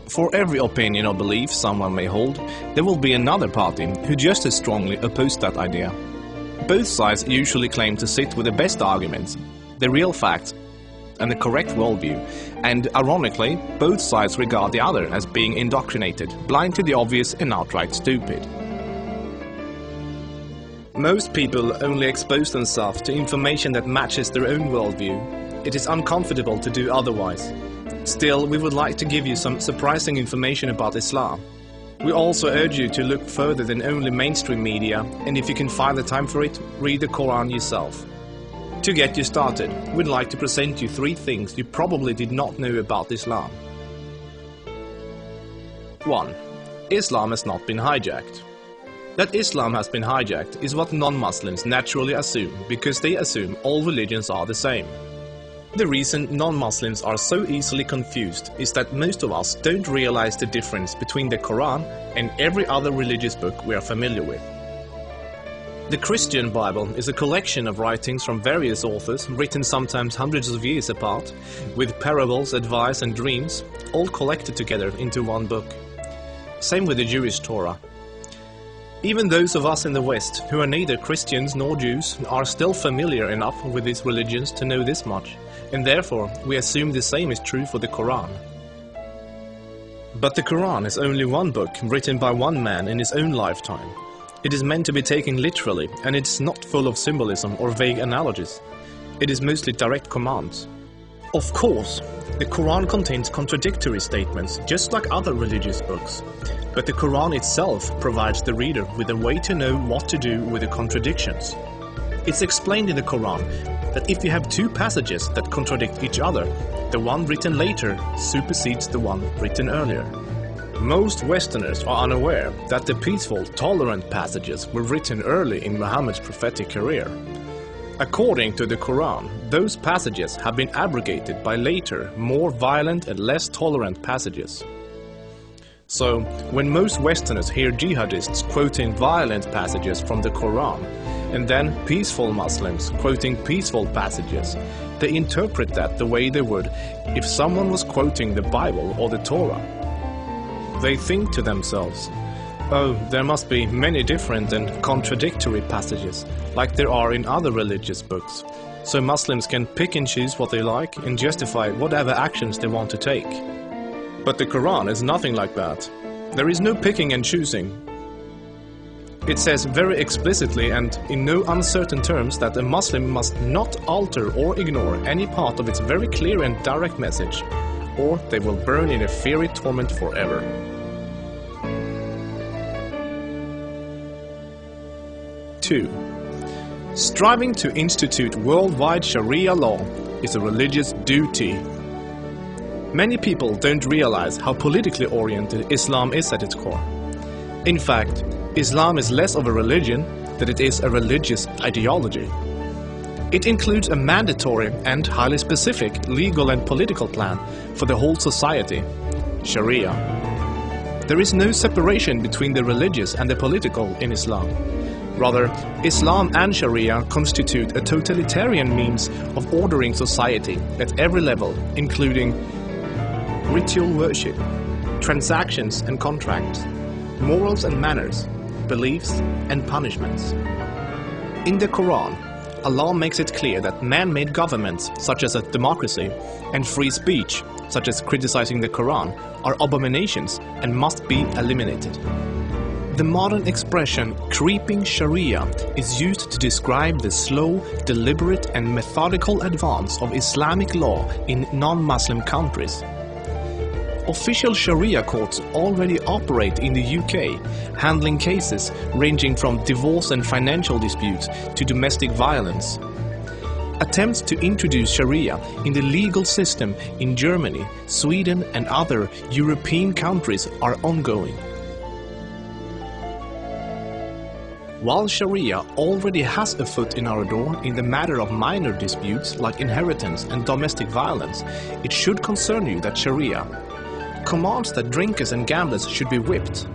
For every opinion or belief someone may hold, there will be another party who just as strongly oppose that idea. Both sides usually claim to sit with the best arguments, the real facts, and the correct worldview, and ironically, both sides regard the other as being indoctrinated, blind to the obvious and outright stupid. Most people only expose themselves to information that matches their own worldview. It is uncomfortable to do otherwise. Still, we would like to give you some surprising information about Islam. We also urge you to look further than only mainstream media, and if you can find the time for it, read the Quran yourself. To get you started, we'd like to present you 3 things you probably did not know about Islam. 1. Islam has not been hijacked. That Islam has been hijacked is what non-Muslims naturally assume, because they assume all religions are the same. The reason non-Muslims are so easily confused is that most of us don't realize the difference between the Quran and every other religious book we are familiar with. The Christian Bible is a collection of writings from various authors, written sometimes hundreds of years apart, with parables, advice and dreams, all collected together into one book. Same with the Jewish Torah. Even those of us in the West, who are neither Christians nor Jews, are still familiar enough with these religions to know this much, and therefore we assume the same is true for the Quran. But the Quran is only one book written by one man in his own lifetime. It is meant to be taken literally, and it is not full of symbolism or vague analogies. It is mostly direct commands. Of course, the Quran contains contradictory statements, just like other religious books. But the Quran itself provides the reader with a way to know what to do with the contradictions. It's explained in the Quran that if you have 2 passages that contradict each other, the one written later supersedes the one written earlier. Most Westerners are unaware that the peaceful, tolerant passages were written early in Muhammad's prophetic career. According to the Quran, those passages have been abrogated by later, more violent and less tolerant passages. So, when most Westerners hear jihadists quoting violent passages from the Quran, and then peaceful Muslims quoting peaceful passages, they interpret that the way they would if someone was quoting the Bible or the Torah. They think to themselves, oh, there must be many different and contradictory passages, like there are in other religious books, so Muslims can pick and choose what they like and justify whatever actions they want to take. But the Quran is nothing like that. There is no picking and choosing. It says very explicitly and in no uncertain terms that a Muslim must not alter or ignore any part of its very clear and direct message, or they will burn in a fiery torment forever. 2. Striving to institute worldwide Sharia law is a religious duty. Many people don't realize how politically oriented Islam is at its core. In fact, Islam is less of a religion than it is a religious ideology. It includes a mandatory and highly specific legal and political plan for the whole society, Sharia. There is no separation between the religious and the political in Islam. Rather, Islam and Sharia constitute a totalitarian means of ordering society at every level, including ritual worship, transactions and contracts, morals and manners, beliefs and punishments. In the Quran, Allah makes it clear that man-made governments, such as a democracy, and free speech, such as criticizing the Quran, are abominations and must be eliminated. The modern expression creeping Sharia is used to describe the slow, deliberate and methodical advance of Islamic law in non-Muslim countries. Official Sharia courts already operate in the UK, handling cases ranging from divorce and financial disputes to domestic violence. Attempts to introduce Sharia in the legal system in Germany, Sweden and other European countries are ongoing. While Sharia already has a foot in our door in the matter of minor disputes like inheritance and domestic violence, it should concern you that Sharia commands that drinkers and gamblers should be whipped,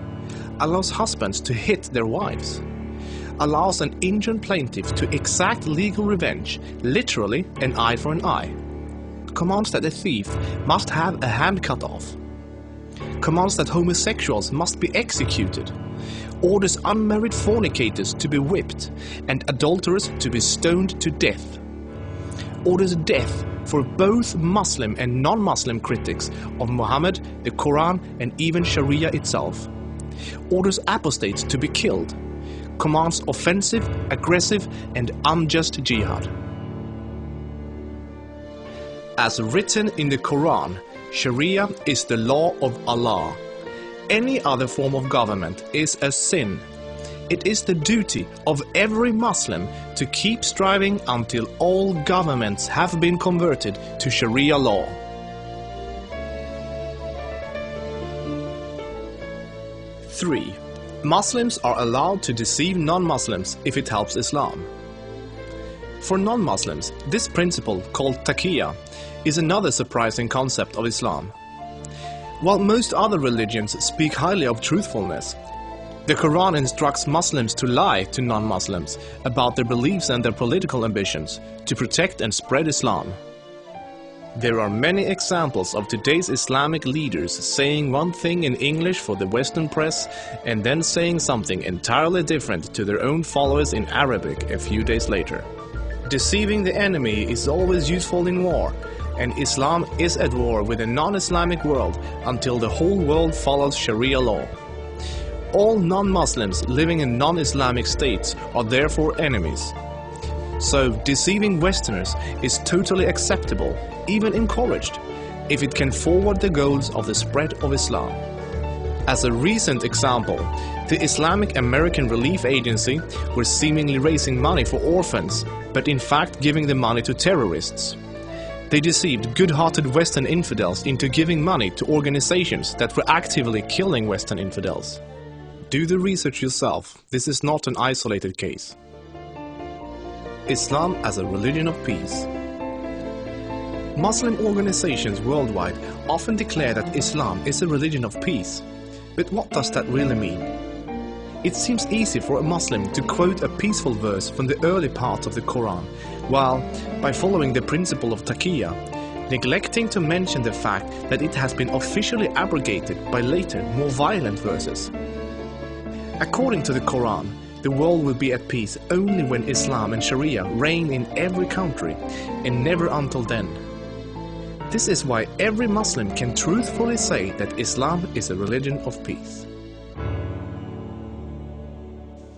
allows husbands to hit their wives, allows an injured plaintiff to exact legal revenge, literally an eye for an eye, commands that a thief must have a hand cut off, commands that homosexuals must be executed, orders unmarried fornicators to be whipped and adulterers to be stoned to death, orders death for both Muslim and non-Muslim critics of Muhammad, the Quran and even Sharia itself, orders apostates to be killed, commands offensive, aggressive and unjust jihad. As written in the Quran, Sharia is the law of Allah. Any other form of government is a sin. It is the duty of every Muslim to keep striving until all governments have been converted to Sharia law. Three, Muslims are allowed to deceive non-Muslims if it helps Islam. For non-Muslims, this principle, called taqiyya, is another surprising concept of Islam. While most other religions speak highly of truthfulness, the Quran instructs Muslims to lie to non-Muslims about their beliefs and their political ambitions to protect and spread Islam. There are many examples of today's Islamic leaders saying one thing in English for the Western press and then saying something entirely different to their own followers in Arabic a few days later. Deceiving the enemy is always useful in war, and Islam is at war with a non-Islamic world until the whole world follows Sharia law. All non-Muslims living in non-Islamic states are therefore enemies. So deceiving Westerners is totally acceptable, even encouraged, if it can forward the goals of the spread of Islam. As a recent example, the Islamic American Relief Agency were seemingly raising money for orphans, but in fact giving the money to terrorists. They deceived good-hearted Western infidels into giving money to organizations that were actively killing Western infidels. Do the research yourself, this is not an isolated case. Islam as a religion of peace. Muslim organizations worldwide often declare that Islam is a religion of peace. But what does that really mean? It seems easy for a Muslim to quote a peaceful verse from the early part of the Quran, while, by following the principle of taqiyya, neglecting to mention the fact that it has been officially abrogated by later, more violent verses. According to the Quran, the world will be at peace only when Islam and Sharia reign in every country, and never until then. This is why every Muslim can truthfully say that Islam is a religion of peace.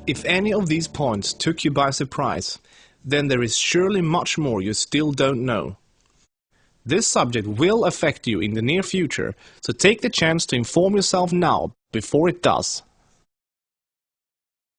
If any of these points took you by surprise, then there is surely much more you still don't know. This subject will affect you in the near future, so take the chance to inform yourself now before it does.